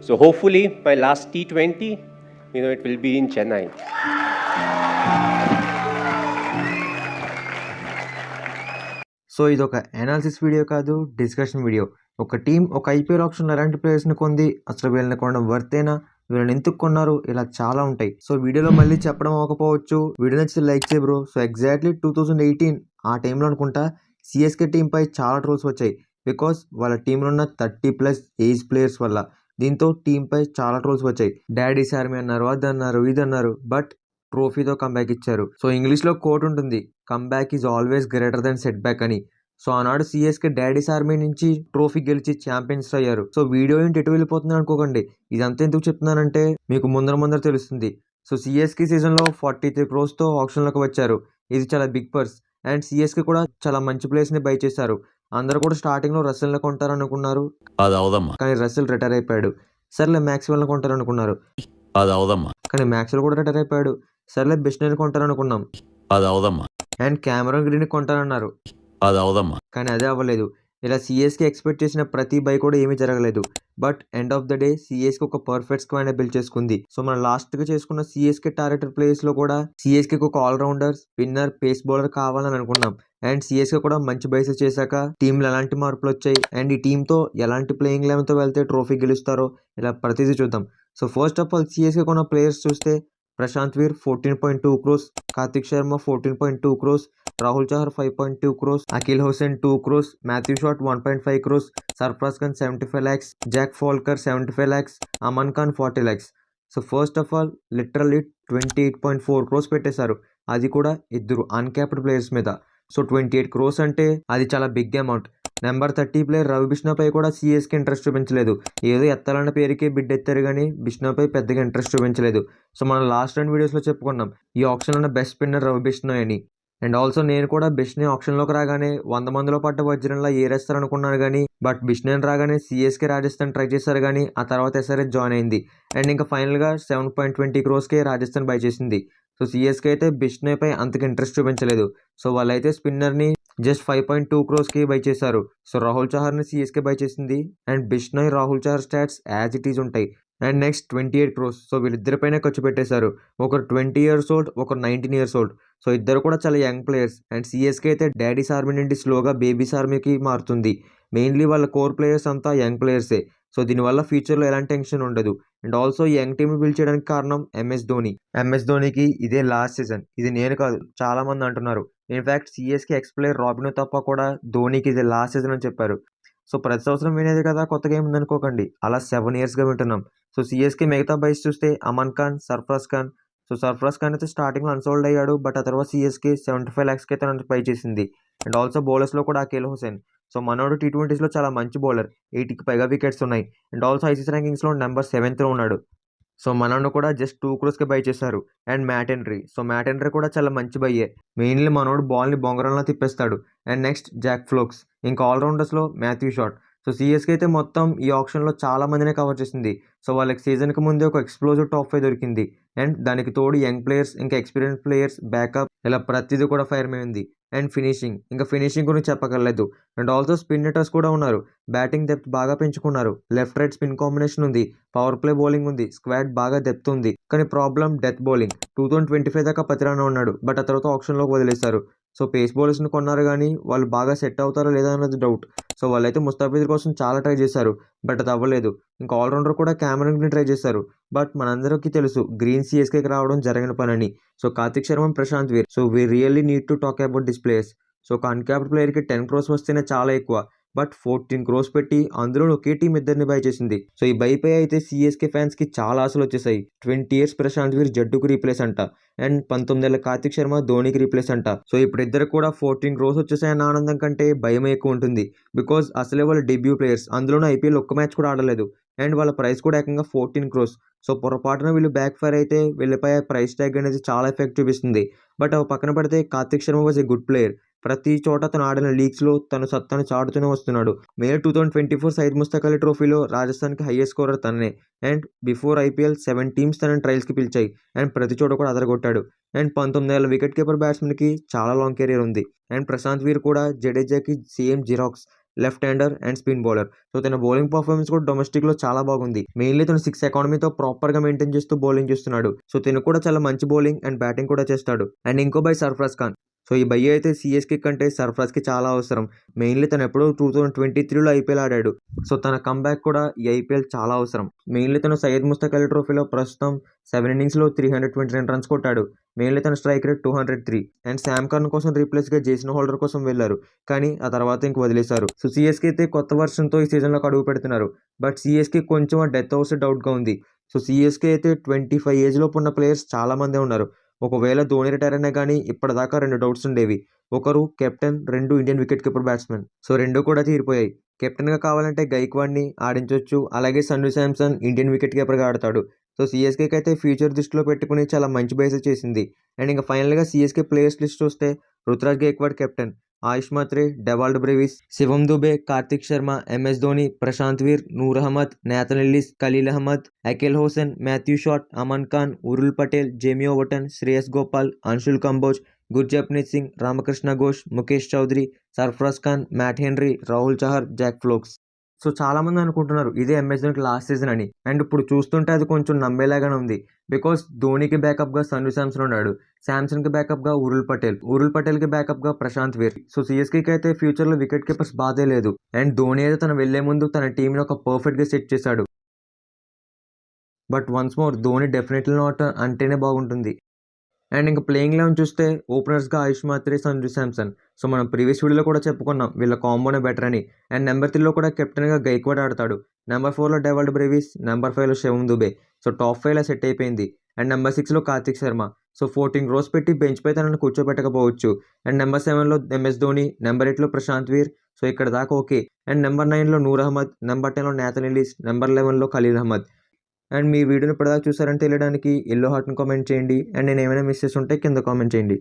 So hopefully my last T20, it will be in Chennai. So ఇది ఒక analysis video కాదు, discussion video. ఒక team ఒక IPL option ఎలాంటి ప్లేయర్స్ని కొంది, అసలు వీళ్ళని కొనడం వర్తేనా, వీళ్ళని ఎందుకు కొన్నారు, ఇలా చాలా ఉంటాయి. సో వీడియోలో మళ్ళీ చెప్పడం అవ్వకపోవచ్చు. వీడియో నచ్చితే లైక్ చేయ బ్రో. సో ఎగ్జాక్ట్లీ 2018 ఆ టైంలో అనుకుంటా సిఎస్కే టీంపై చాలా ట్రోల్స్ వచ్చాయి. బికాస్ వాళ్ళ టీంలో ఉన్న 30+ ఏజ్ ప్లేయర్స్ వల్ల. దీంతో టీంపై చాలా ట్రోల్స్ వచ్చాయి. డాడీస్ ఆర్మీ అన్నారు, అది అన్నారు, ఇది అన్నారు. బట్ ట్రోఫీతో కంబ్యాక్ ఇచ్చారు. సో ఇంగ్లీష్లో కోట్ ఉంటుంది, comeback is always greater than set back అని. సో ఆనాడు సిఎస్కే డాడీస్ ఆర్మీ నుంచి ట్రోఫీ గెలిచి ఛాంపియన్స్ అయ్యారు. సో వీడియో ఏంటి ఎటు వెళ్ళిపోతుంది అనుకోకండి. ఇదంతా ఎందుకు చెప్తున్నానంటే మీకు ముందర తెలుస్తుంది. సో సిఎస్కే సీజన్లో 43 crores ఆప్షన్లోకి వచ్చారు. ఇది చాలా బిగ్ పర్స్. అండ్ సిఎస్కే కూడా చాలా మంచి ప్లేయర్స్ని బై చేశారు. అందరూ కూడా స్టార్టింగ్లో రసెల్ని కొంటారనుకున్నారు, కానీ రసెల్ రిటైర్ అయిపోయాడు. సర్లే మ్యాక్స్వెల్ని కొంటారనుకున్నారు, కానీ మ్యాక్స్వెల్ కూడా రిటైర్ అయిపోయాడు. సర్లే బిష్నోయ్ని కొంటారనుకున్నాం, అండ్ క్యామరన్ గ్రీన్ కొంటారన్నారు, కానీ అదే అవ్వలేదు. ఇలా సిఎస్కే ఎక్స్పెక్ట్ చేసిన ప్రతి బై కూడా ఏమీ జరగలేదు. But end of the day CSK ఒక పర్ఫెక్ట్ స్క్వాడ్ బిల్డ్ చేసుకుంది. సో మనం లాస్ట్గా చేసుకున్న సిఎస్కే టార్గెటెడ్ ప్లేయర్స్లో కూడా సిఎస్కే ఒక ఆల్రౌండర్, స్పిన్నర్, పేస్ బౌలర్ కావాలని అనుకున్నాం. అండ్ సిఎస్కే కూడా మంచి బైస్ చేశాక టీంలో ఎలాంటి మార్పులు వచ్చాయి, అండ్ ఈ టీంతో ఎలాంటి ప్లేయింగ్ లెవెన్తో వెళ్తే ట్రోఫీ గెలుస్తారో ఇలా ప్రతిదీ చూద్దాం. So first of all CSK కొన్న ప్లేయర్స్ చూస్తే Prashant Veer 14.2 crores, Kartik Sharma 14.2 crores, Rahul Chahar 5.2 crores, Akhil Hussain 2 crores, Matthew Short 1.5 crores, Sarfaraz Khan 75 lakhs, Jack Foulkes 75 lakhs, Aman Khan 40 lakhs. So first of all literally 28.4 crores పెట్టేశారు. అది కూడా ఇద్దరు అన్క్యాప్డ్ ప్లేయర్స్ మీద. సో 28 crores అంటే అది చాలా big amount. Number 30 player Ravi బిష్ణోపై కూడా సిఎస్కే ఇంట్రెస్ట్ చూపించలేదు. ఏదో ఎత్తాలన్న పేరుకి బిడ్ ఎత్తారు కానీ బిష్ణోపై పెద్దగా ఇంట్రెస్ట్ చూపించలేదు. సో మనం లాస్ట్ 2 వీడియోస్లో చెప్పుకున్నాం ఈ ఆప్షన్లో ఉన్న బెస్ట్ స్పిన్నర్ రవి బిష్ణోయ్ అని. అండ్ ఆల్సో నేను కూడా బిష్ణోయ్ ఆప్షన్లోకి రాగానే 100 మందిలో పడ్డ వజ్రంలా ఏరేస్తారు అనుకున్నాను కానీ బట్ బిష్ణోయ్ రాగానే సిఎస్కే రాజస్థాన్ ట్రై చేశారు కానీ ఆ తర్వాత ఎస్ఆర్హెచ్ జాయిన్ అయింది. అండ్ ఇంకా ఫైనల్గా 7.20 crores రాజస్థాన్ బై చేసింది. సో సిఎస్కే అయితే బిష్ణోయ్పై అంతగా ఇంట్రెస్ట్ చూపించలేదు. సో వాళ్ళైతే స్పిన్నర్ని జస్ట్ 5.2 crores బై చేశారు. సో రాహుల్ చహర్ని సిఎస్కే బై చేసింది. And Bishnoi, Rahul Chahar stats as it is ఉంటాయి. And next 28 crores. సో వీళ్ళిద్దరిపైన ఖర్చు పెట్టేశారు. ఒకరు 20 years old, ఒకరు 19 years old. సో ఇద్దరు కూడా చాలా యంగ్ ప్లేయర్స్. అండ్ సిఎస్కే అయితే డాడీస్ ఆర్మీ నుండి స్లోగా బేబీస్ ఆర్మీకి మారుతుంది. మెయిన్లీ వాళ్ళ కోర్ ప్లేయర్స్ అంతా యంగ్ ప్లేయర్సే. సో దీనివల్ల ఫ్యూచర్లో ఎలాంటి టెన్షన్ ఉండదు. And also young team build చేయడానికి కారణం ఎంఎస్ ధోని. ఎంఎస్ ధోనికి ఇదే లాస్ట్ సీజన్. ఇది నేను కాదు, చాలా మంది అంటున్నారు. In fact CSK X player robin తప్ప కూడా ధోనికి ఇది లాస్ట్ సీజన్ అని చెప్పారు. సో ప్రతి సంవత్సరం వినేది కదా, కొత్తగా ఏముంది అనుకోకండి. అలా 7 yearsగా వింటున్నాం. సో సిఎస్కే మిగతా బైస్ చూస్తే అమన్ ఖాన్, సర్ఫరాజ్ ఖాన్. సో సర్ఫరాజ్ ఖాన్ అయితే స్టార్టింగ్లో అన్సోల్డ్ అయ్యాడు. బట్ ఆ తర్వాత సిఎస్కే 75 lakhsకి అయితే నన్ను పై చేసింది. అండ్ ఆల్సో బౌలర్స్లో కూడా అఖిల్ హుసేన్. సో మనోడు T20sలో చాలా మంచి బౌలర్, 80కి పైగా వికెట్స్ ఉన్నాయి. అండ్ ఆల్సో ఐసీసీ ర్యాంకింగ్స్లో నెంబర్ 7th ఉన్నాడు. సో మనోడు కూడా జస్ట్ 2 crores బై చేశారు. And Matt Henry. So Matt Henry కూడా చాలా మంచి బయ్యే. మెయిన్లీ మనోడు బాల్ని బొంగరంలో తిప్పేస్తాడు. And next Jack Foulkes. ఇంకా ఆల్రౌండర్స్లో మాథ్యూ షాట్. సో సిఎస్కే అయితే మొత్తం ఈ ఆప్షన్లో చాలా మందినే కవర్ చేసింది. సో వాళ్ళకి సీజన్కి ముందే ఒక ఎక్స్ప్లోజివ్ టాప్ 5 దొరికింది. అండ్ దానికి తోడు యంగ్ ప్లేయర్స్, ఇంకా ఎక్స్పీరియన్స్ ప్లేయర్స్, బ్యాకప్, ఇలా ప్రతిదీ కూడా ఫైర్ అయింది. అండ్ ఫినిషింగ్ గురించి చెప్పగలలేదు. అండ్ ఆల్సో స్పిన్ హిట్టర్స్ కూడా ఉన్నారు. బ్యాటింగ్ డెప్త్ బాగా పెంచుకున్నారు. లెఫ్ట్ రైట్ స్పిన్ కాంబినేషన్ ఉంది, పవర్ ప్లే బౌలింగ్ ఉంది, స్క్వాడ్ బాగా డెప్త్ ఉంది. కానీ ప్రాబ్లం డెత్ బౌలింగ్. 2025 దాకా పతిరానా ఉన్నాడు. బట్ ఆ తర్వాత ఆప్షన్లోకి వదిలేశారు. సో పేస్ బౌలర్స్ని కొన్నారు కానీ వాళ్ళు బాగా సెట్ అవుతారో లేదా అన్నది డౌట్. సో వాళ్ళైతే ముస్తాఫిజుర్ కోసం చాలా ట్రై చేశారు. బట్ అది అవ్వలేదు. ఇంకా ఆల్రౌండర్ కూడా క్యామరన్ గ్రీన్ ట్రై చేశారు. బట్ మనందరికీ తెలుసు గ్రీన్ సిఎస్కేకి రావడం జరిగిన పని అని. So Kartik Sharma, Prashant Veer. So we really need to talk about this players. So ఒక అన్క్యాప్డ్ ప్లేయర్కి 10 crores వస్తేనే చాలా ఎక్కువ. బట్ 14 crores పెట్టి అందులో ఒకే టీం ఇద్దరిని బై చేసింది. సో ఈ బైపై అయితే సిఎస్కే ఫ్యాన్స్కి చాలా ఆశలు వచ్చేసాయి. 20 years ప్రశాంత్ వీర్ జడ్డుకు రీప్లేస్ అంట. అండ్ 19 ఏళ్ల కార్తిక్ శర్మ ధోనికి రీప్లేస్ అంట. సో ఇప్పుడు ఇద్దరు కూడా 14 crores వచ్చేసాయన్న ఆనందం కంటే భయం ఎక్కువ ఉంటుంది. బికాజ్ అసలే వాళ్ళు డెబ్యూ ప్లేయర్స్, అందులోనూ ఐపీఎల్ ఒక్క మ్యాచ్ కూడా ఆడలేదు. అండ్ వాళ్ళ ప్రైస్ కూడా ఏకంగా 14 crores. సో పొరపాటున వీళ్ళు బ్యాక్ ఫైర్ అయితే వీళ్ళపై ప్రైస్ ట్యాగ్ అనేది చాలా ఎఫెక్ట్ చూపిస్తుంది. బట్ అవి పక్కన పెడితే Karthik Sharma was a good player. ప్రతి చోట తను ఆడిన లీగ్స్లో తను సత్తాను చాటుతూనే వస్తున్నాడు. మే 2024 సయ్యద్ ముస్తక్ అలీ ట్రోఫీలో రాజస్థాన్కి హైయెస్ట్ స్కోరర్ తననే. అండ్ బిఫోర్ ఐపీఎల్ 7 teams తనని ట్రయల్స్కి పిలిచాయి. అండ్ ప్రతి చోట కూడా అదరగొట్టాడు. అండ్ 19 ఏళ్ల వికెట్ కీపర్ బ్యాట్స్మెన్కి చాలా లాంగ్ కెరీర్ ఉంది. అండ్ ప్రశాంత్ వీర్ కూడా జడేజాకి same xerox. Left hander and spin bowler. So తన బౌలింగ్ పర్ఫార్మెన్స్ కూడా డొమెస్టిక్ లో చాలా బాగుంది. మెయిన్లీ తను 6 ఎకానమీతో ప్రాపర్ గా మెయింటైన్ చేస్తూ బౌలింగ్ చేస్తున్నాడు. సో తను కూడా చాలా మంచి బౌలింగ్ అండ్ బ్యాటింగ్ కూడా చేస్తాడు. అండ్ ఇంకో బై సర్ఫరాజ్ ఖాన్. సో ఈ భయ్య అయితే సిఎస్కే కంటే సర్ఫరాజ్కి చాలా అవసరం. మెయిన్లీ తను ఎప్పుడో 2023లో ఐపీఎల్ ఆడాడు. సో తన కంబ్యాక్ కూడా ఈ ఐపీఎల్ చాలా అవసరం. మెయిన్లీ తను సయ్యద్ ముస్తక్ అలీ ట్రోఫీలో ప్రస్తుతం 7 innings లో 329 runs కొట్టాడు. మెయిన్లీ తన strike rate 203. And Sam corn కోసం రీప్లేస్ గా జేసన్ హోల్డర్ కోసం వెళ్లారు, కానీ ఆ తర్వాత ఇంక వదిలేశారు. సో సిఎస్కే అయితే కొత్త వర్షన్ తో ఈ సీజన్ లోకి అడుగు పెడుతున్నారు. బట్ సిఎస్కే కొంచెం డెత్ ఓవర్స్ డౌట్ గా ఉంది. సో సిఎస్కే అయితే 25 ఏజ్ లోపు ఉన్న ప్లేయర్స్ చాలా మందే ఉన్నారు. ఒకవేళ ధోని రిటైర్ అయినా కానీ ఇప్పటిదాకా 2 డౌట్స్ ఉండేవి. ఒకరు captain, 2 Indian wicket keeper batsmen. So 2 కూడా తీరిపోయాయి. కెప్టెన్ గా కావాలంటే గైక్వాడ్ని ఆడించవచ్చు, అలాగే Sanju Samson Indian wicket keeper గా ఆడతాడు. సో సిఎస్కేకి అయితే ఫ్యూచర్ దృష్టిలో పెట్టుకుని చాలా మంచి బేస్ చేసింది. అండ్ ఇంకా ఫైనల్ గా సిఎస్కే ప్లేయర్స్ లిస్ట్ చూస్తే Ruturaj Gaikwad captain, Ayush Mhatre, Dewald Brevis, Shivam Dube, Kartik Sharma, MS Dhoni, Prashant Veer, Noor Ahmad, Nathan Ellis, Khaleel Ahmed, Akhil Hussain, Matthew Short, Aman Khan, Urvil Patel, Jamie Overton, Shreyas Gopal, Anshul Kamboj, Gurjapneet Singh, Ramakrishna Ghosh, Mukesh Choudhary, Sarfaraz Khan, Matt Henry, Rahul Chahar, Jack Foulkes. So చాలా మంది అనుకుంటున్నారు ఇదే ఎంఎస్ ధోనికి లాస్ట్ సీజన్ అని. అండ్ ఇప్పుడు చూస్తుంటే అది కొంచెం నమ్మేలాగానే ఉంది. బికాస్ ధోనికి బ్యాకప్ గా సంజు శాంసన్ ఉన్నాడు, శాంసన్ కి బ్యాకప్ గా ఉరుల్ పటేల్ కి బ్యాకప్ గా ప్రశాంత్ వీర్. సో సిఎస్కే అయితే ఫ్యూచర్ లో వికెట్ కీపర్స్ బాధే లేదు. అండ్ ధోని అయితే తను వెళ్లే ముందు తన టీం ని ఒక పర్ఫెక్ట్ గా సెట్ చేశాడు. But once more Dhoni definitely not అంటేనే బాగుంటుంది. అండ్ ఇంకా ప్లేయింగ్ 11 చూస్తే ఓపెనర్స్గా ఆయుష్ మాత్రే, సంజు శాంసన్. సో మనం ప్రీవియస్ వీడియోలో కూడా చెప్పుకున్నాం వీళ్ళ కాంబోనే బెటర్ అని. అండ్ నెంబర్ 3లో కూడా కెప్టెన్గా గైక్వాడ్ ఆడతాడు. నెంబర్ 4లో డెవాల్డ్ బ్రేవిస్, నెంబర్ 5లో శివం దుబే. సో టాప్ 5లో సెట్ అయిపోయింది. అండ్ నెంబర్ 6లో కార్తిక్ శర్మ. సో 14 rows పెట్టి బెంచ్ పై తనను కూర్చోబెట్టకపోవచ్చు. అండ్ నెంబర్ 7లో ఎంఎస్ ధోని, నెంబర్ 8లో ప్రశాంత్ వీర్. సో ఇక్కడ దాకా ఓకే. అండ్ నెంబర్ 9లో నూర్ అహ్మద్, నెంబర్ 10లో నేథన్ ఎల్లిస్, నెంబర్ 11లో ఖలీల్ అహ్మద్. అండ్ మీ వీడియోని ఇప్పటిదాకా చూసారంటే తెలియడానికి ఎల్లో హార్ట్ని కామెంట్ చేయండి. అండ్ నేను ఏమైనా మిస్ చేసి ఉంటే కింద కామెంట్ చేయండి.